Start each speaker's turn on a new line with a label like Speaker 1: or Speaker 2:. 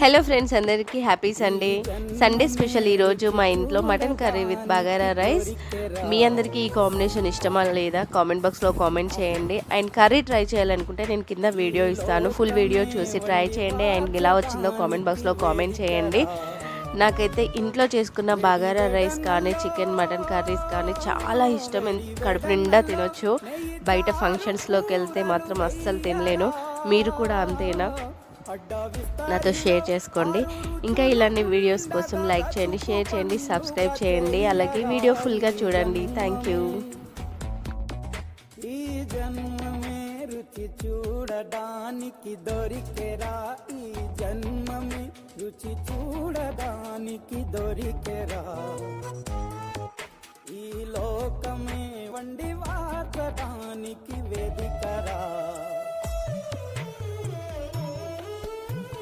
Speaker 1: Hello friends, అందరికీ happy Sunday. Sunday special ఈరోజు మా ఇంట్లో mutton curry with bagara rice. మీ అందరికీ ఈ కాంబినేషన్ ఇష్టమా లేదా కామెంట్ బాక్స్లో కామెంట్ చేయండి. అండ్ కర్రీ ట్రై చేయాలనుకుంటే నేను కింద వీడియో ఇస్తాను, ఫుల్ వీడియో చూసి ట్రై చేయండి. అండ్ ఎలా వచ్చిందో కామెంట్ బాక్స్లో కామెంట్ చేయండి. నాకైతే ఇంట్లో చేసుకున్న బగారా రైస్ కానీ చికెన్ మటన్ కర్రీస్ కానీ చాలా ఇష్టం. కడుపు నిండా తినొచ్చు. బయట ఫంక్షన్స్లోకి వెళ్తే మాత్రం అస్సలు తినలేను. మీరు కూడా అంతేనా? నాతో షేర్ చేసుకోండి. ఇంకా ఇలాంటి వీడియోస్ కోసం లైక్ చేయండి, షేర్ చేయండి, సబ్స్క్రైబ్ చేయండి. అలాగే వీడియో ఫుల్గా చూడండి. Thank you.
Speaker 2: ఈ జన్మమే రుచి చూడడానికి దొరికెరా, ఈ జన్మమే రుచి చూడడానికి దొరికెరా.